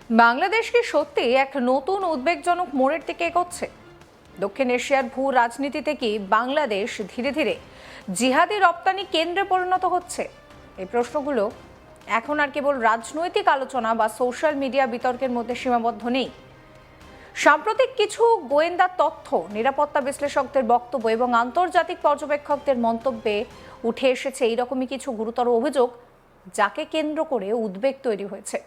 বাংলাদেশ কি সত্যি এক নতুন উদ্বেগজনক মোড়ের দিকে এগোচ্ছে? দক্ষিণ এশিয়ার ভূ রাজনীতিতে কি বাংলাদেশ ধীরে ধীরে জিহাদি রপ্তানি কেন্দ্রে পরিণত হচ্ছে? এই প্রশ্নগুলো এখন আর কেবল রাজনৈতিক আলোচনা বা সোশ্যাল মিডিয়া বিতর্কের মধ্যে সীমাবদ্ধ নেই। সাম্প্রতিক কিছু গোয়েন্দা তথ্য, নিরাপত্তা বিশ্লেষকদের বক্তব্য এবং আন্তর্জাতিক পর্যবেক্ষকদের মন্তব্যে উঠে এসেছে এইরকমই কিছু গুরুতর অভিযোগ, যাকে কেন্দ্র করে উদ্বেগ তৈরি হয়েছে।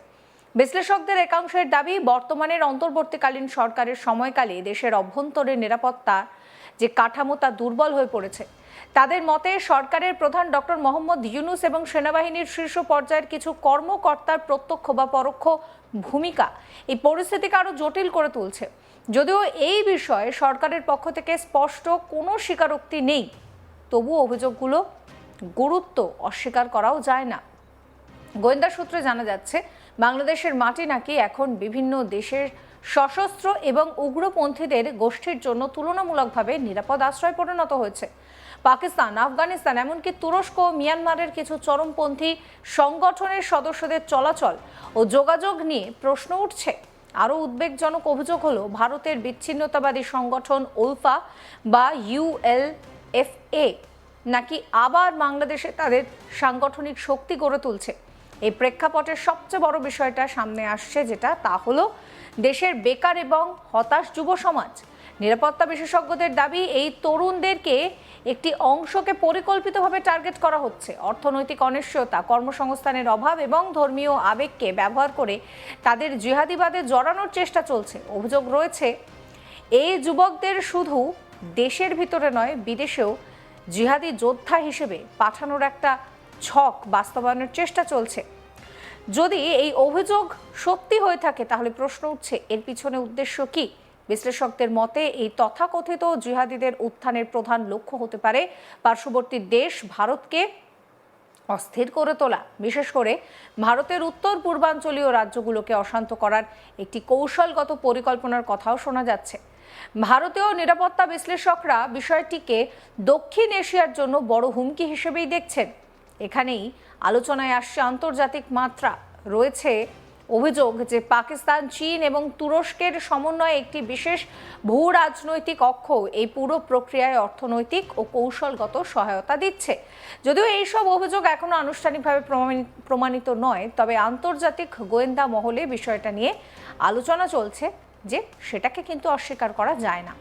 বিশ্লেষকদের একাংশের দাবি, বর্তমানের অন্তর্বর্তীকালীন সরকারের সময়কালে দেশের অভ্যন্তরীণ নিরাপত্তা যে কাঠামো তা দুর্বল হয়ে পড়েছে। তাদের মতে সরকারের প্রধান ডক্টর মোহাম্মদ ইউনূস এবং সেনাবাহিনীর শীর্ষ পর্যায়ের কিছু কর্মকর্তার প্রত্যক্ষ বা পরোক্ষ ভূমিকা এই পরিস্থিতিকে আরো জটিল করে তুলছে। যদিও এই বিষয়ে সরকারের পক্ষ থেকে স্পষ্ট কোনো স্বীকারোক্তি নেই, তবুও অভিযোগগুলো গুরুত্ব অস্বীকার করাও যায় না। গোয়েন্দা সূত্রে জানা যাচ্ছে, বাংলাদেশের মাটি নাকি এখন বিভিন্ন দেশের সশস্ত্র এবং উগ্রপন্থীদের গোষ্ঠীর জন্য তুলনামূলকভাবে নিরাপদ আশ্রয় পরিণত হয়েছে। পাকিস্তান, আফগানিস্তান, এমনকি তুরস্ক ও মিয়ানমারের কিছু চরমপন্থী সংগঠনের সদস্যদের চলাচল ও যোগাযোগ নিয়ে প্রশ্ন উঠছে। আরও উদ্বেগজনক অভিযোগ হলো, ভারতের বিচ্ছিন্নতাবাদী সংগঠন উলফা বা ULFA নাকি আবার বাংলাদেশে তাদের সাংগঠনিক শক্তি গড়ে তুলছে। এই প্রেক্ষাপটের সবচেয়ে বড় বিষয়টা সামনে আসছে, তা হলো দেশের বেকার এবং হতাশ যুব সমাজ। নিরাপত্তা বিশেষজ্ঞদের দাবি, এই তরুণদেরকে একটি অংশকে পরিকল্পিতভাবে টার্গেট করা হচ্ছে। অর্থনৈতিক অনিশ্চয়তা, কর্মসংস্থানের অভাব এবং ধর্মীয় আবেগকে ব্যবহার করে তাদের জিহাদিবাদে জড়ানোর চেষ্টা চলছে। অভিযোগ রয়েছে, এই যুবকদের শুধু দেশের ভিতরে নয়, বিদেশেও জিহাদি যোদ্ধা হিসেবে পাঠানোর একটা ছক বাস্তবায়নের চেষ্টা চলছে। যদি এই অভিযোগ সত্যি হয়ে থাকে, তাহলে প্রশ্ন উঠছে, এর পিছনে উদ্দেশ্য কি? বিশ্লেষকদের মতে এই তথাকথিত জিহাদিদের উত্থানের প্রধান লক্ষ্য হতে পারে পার্শ্ববর্তী দেশ ভারতকে অস্থির করে তোলা, বিশেষ করে ভারতের উত্তর পূর্বাঞ্চলীয় রাজ্যগুলোকে অশান্ত করার একটি কৌশলগত পরিকল্পনার কথাও শোনা যাচ্ছে। ভারতীয় নিরাপত্তা বিশ্লেষকরা বিষয়টিকে দক্ষিণ এশিয়ার জন্য বড় হুমকি হিসেবেই দেখছেন। এখানেই আলোচনায় আসছে আন্তর্জাতিক মাত্রা। রয়েছে অভিযোগ যে পাকিস্তান, চীন এবং তুরস্কের সমন্বয়ে একটি বিশেষ ভূ রাজনৈতিক অক্ষ এই পুরো প্রক্রিয়ায় অর্থনৈতিক ও কৌশলগত সহায়তা দিচ্ছে। যদিও এইসব অভিযোগ এখনো আনুষ্ঠানিকভাবে প্রমাণিত নয়, তবে আন্তর্জাতিক গোয়েন্দা মহলে বিষয়টা নিয়ে আলোচনা চলছে যে সেটাকে কিন্তু অস্বীকার করা যায় না।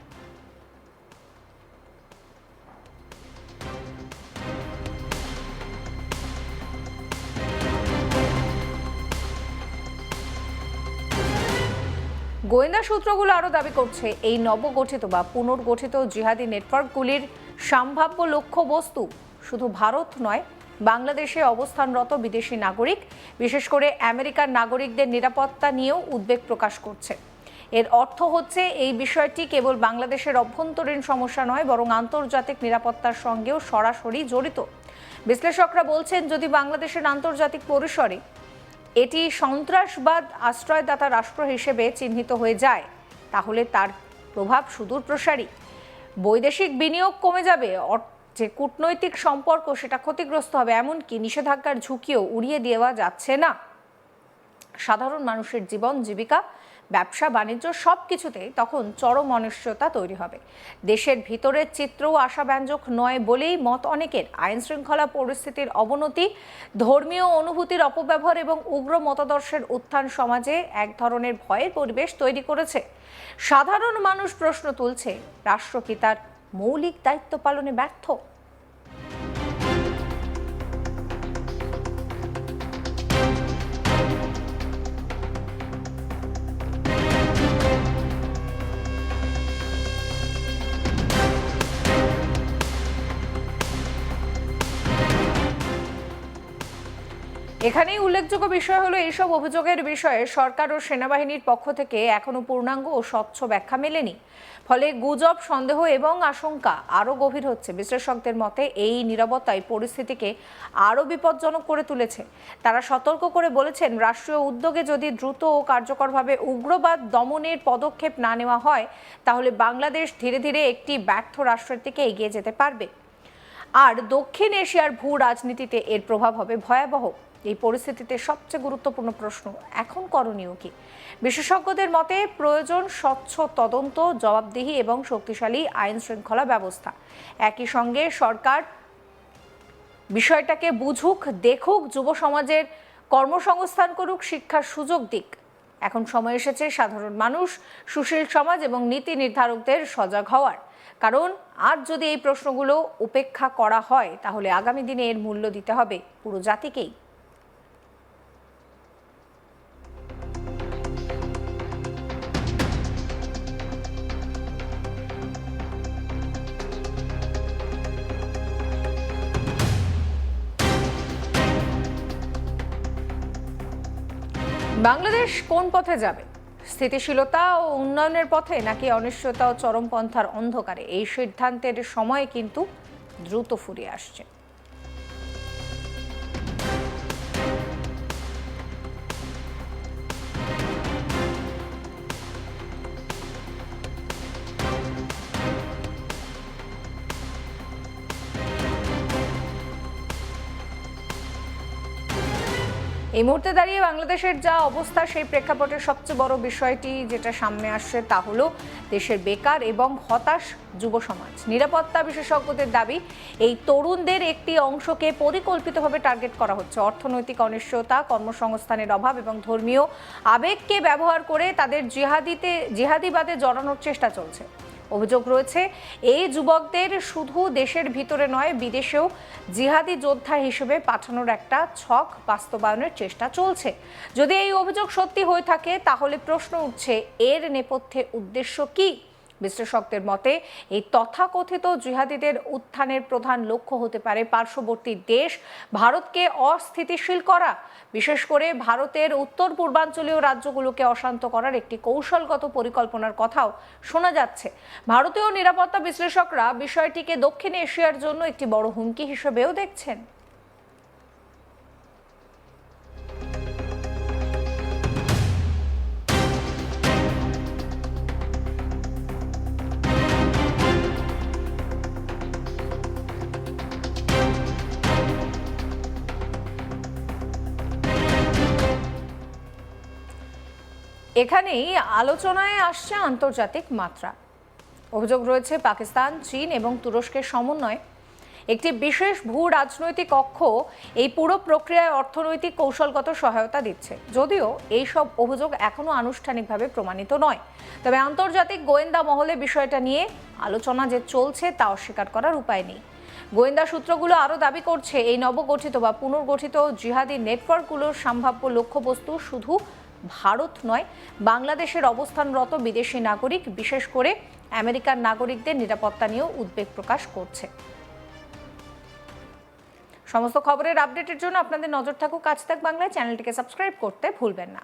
গোয়েন্দা সূত্রগুলো আরও দাবি করছে, এই নবগঠিত বা পুনর্গঠিত জিহাদি নেটওয়ার্কগুলির সম্ভাব্য লক্ষ্যবস্তু শুধু ভারত নয়, বাংলাদেশে অবস্থানরত বিদেশি নাগরিক, বিশেষ করে আমেরিকার নাগরিকদের নিরাপত্তা নিয়েও উদ্বেগ প্রকাশ করছে। এর অর্থ হচ্ছে, এই বিষয়টি কেবল বাংলাদেশের অভ্যন্তরীণ সমস্যা নয়, বরং আন্তর্জাতিক নিরাপত্তার সঙ্গেও সরাসরি জড়িত। বিশ্লেষকরা বলছেন, যদি বাংলাদেশের আন্তর্জাতিক পরিসরে এটি সন্ত্রাসবাদ আশ্রয়দাতা রাষ্ট্র হিসেবে চিহ্নিত হয়ে যায়, তাহলে তার প্রভাব সুদূর প্রসারী। বৈদেশিক বিনিয়োগ কমে যাবে, যে কূটনৈতিক সম্পর্ক সেটা ক্ষতিগ্রস্ত হবে, এমনকি নিষেধাজ্ঞার ঝুঁকিও উড়িয়ে দেওয়া যাচ্ছে না। সাধারণ মানুষের জীবন, জীবিকা, ব্যবসা বাণিজ্য সবকিছুতে তখন চরম অনিশ্চয়তা তৈরি হবে। দেশের ভিতরের চিত্রও আশাব্যঞ্জক নয় বলেই মত অনেকের। আইন শৃঙ্খলা পরিস্থিতির অবনতি, ধর্মীয় অনুভূতির অপব্যবহার এবং উগ্র মতাদর্শের উত্থান সমাজে এক ধরনের ভয়ের পরিবেশ তৈরি করেছে। সাধারণ মানুষ প্রশ্ন তুলছে, রাষ্ট্র কি তার মৌলিক দায়িত্ব পালনে ব্যর্থ? এখানেই উল্লেখযোগ্য বিষয় হলো, এইসব অভিযোগের বিষয়ে সরকার ও সেনাবাহিনীর পক্ষ থেকে এখনো পূর্ণাঙ্গ ও স্বচ্ছ ব্যাখ্যা মেলেনি। ফলে গুজব, সন্দেহ এবং আশঙ্কা আরও গভীর হচ্ছে। বিশ্লেষকদের মতে এই নীরবতাই পরিস্থিতিকে আরও বিপজ্জনক করে তুলেছে। তারা সতর্ক করে বলেছেন, রাষ্ট্রীয় উদ্যোগে যদি দ্রুত ও কার্যকরভাবে উগ্রবাদ দমনের পদক্ষেপ না নেওয়া হয়, তাহলে বাংলাদেশ ধীরে ধীরে একটি ব্যর্থ রাষ্ট্রের দিকে এগিয়ে যেতে পারবে। আর দক্ষিণ এশিয়ার ভূ রাজনীতিতে এর প্রভাব হবে ভয়াবহ। এই পরিস্থিতিতে সবচেয়ে গুরুত্বপূর্ণ প্রশ্ন, এখন করণীয় কি? বিশেষজ্ঞদের মতে প্রয়োজন স্বচ্ছ তদন্ত, জবাবদিহি এবং শক্তিশালী আইন শৃঙ্খলা ব্যবস্থা। একই সঙ্গে সরকার বিষয়টাকে বুঝুক, দেখুক, যুব সমাজের কর্মসংস্থান করুক, শিক্ষার সুযোগ দিক। এখন সময় এসেছে সাধারণ মানুষ, সুশীল সমাজ এবং নীতি নির্ধারকদের সজাগ হওয়ার। কারণ আজ যদি এই প্রশ্নগুলো উপেক্ষা করা হয় তাহলে আগামী দিনে এর মূল্য দিতে হবে পুরো জাতিকেই। বাংলাদেশ কোন পথে যাবে? স্থিতিশীলতা ও উন্নয়নের পথে, নাকি অনিশ্চয়তা ও চরমপন্থার অন্ধকারে? এই সিদ্ধান্তের সময় কিন্তু দ্রুত ফুরিয়ে আসছে। এই মুহূর্তে দাঁড়িয়ে বাংলাদেশের যা অবস্থা, সেই প্রেক্ষাপটের সবচেয়ে বড় বিষয়টি যেটা সামনে আসছে তা হলো দেশের বেকার এবং হতাশ যুব সমাজ। নিরাপত্তা বিশেষজ্ঞদের দাবি, এই তরুণদের একটি অংশকে পরিকল্পিতভাবে টার্গেট করা হচ্ছে। অর্থনৈতিক অনিশ্চয়তা, কর্মসংস্থানের অভাব এবং ধর্মীয় আবেগকে ব্যবহার করে তাদের জিহাদিবাদে জড়ানোর চেষ্টা চলছে। অভিযোগ রয়েছে এই যুবকদের শুধু দেশের ভিতরে নয়, বিদেশেও জিহাদি যোদ্ধা হিসেবে পাঠানোর একটা ছক বাস্তবায়নের চেষ্টা চলছে। যদি এই অভিযোগ সত্যি হয়ে থাকে তাহলে প্রশ্ন উঠছে, এর নেপথ্যে উদ্দেশ্য কি? বিশ্লেষকদের মতে এই তথাকথিত জিহাদিদের উত্থানের প্রধান লক্ষ্য হতে পারে পার্শ্ববর্তী দেশ ভারতকে অস্থিতিশীল করা, বিশেষ করে ভারতের উত্তর পূর্বাঞ্চলীয় রাজ্যগুলোকে অশান্ত করার একটি কৌশলগত পরিকল্পনার কথাও শোনা যাচ্ছে। ভারতীয় নিরাপত্তা বিশ্লেষকরা বিষয়টিকে দক্ষিণ এশিয়ার জন্য একটি বড় হুমকি হিসেবেও দেখছেন। এখানেই আলোচনায় আসছে আন্তর্জাতিক মাত্রা। অভিযোগ রয়েছে পাকিস্তান, চীন এবং তুরস্কের সমন্বয়ে একটি বিশেষ ভূ রাজনৈতিক কক্ষ এই পুরো প্রক্রিয়ায় অর্থনৈতিক কৌশলগত সহায়তা দিচ্ছে। যদিও এই সব অভিযোগ এখনো আনুষ্ঠানিকভাবে প্রমাণিত নয়, তবে আন্তর্জাতিক গোয়েন্দা মহলে বিষয়টা নিয়ে আলোচনা যে চলছে তা অস্বীকার করার উপায় নেই। গোয়েন্দা সূত্রগুলো আরও দাবি করছে, এই নবগঠিত বা পুনর্গঠিত জিহাদি নেটওয়ার্কগুলোর সম্ভাব্য লক্ষ্যবস্তু শুধু ভারত নয়, বাংলাদেশের অবস্থানরত বিদেশি নাগরিক, বিশেষ করে আমেরিকান নাগরিকদের নিরাপত্তা নিয়েও উদ্বেগ প্রকাশ করছে। সমস্ত খবরের আপডেটের জন্য আপনাদের নজর থাকুক আজ তাক বাংলায়। চ্যানেলটিকে সাবস্ক্রাইব করতে ভুলবেন না।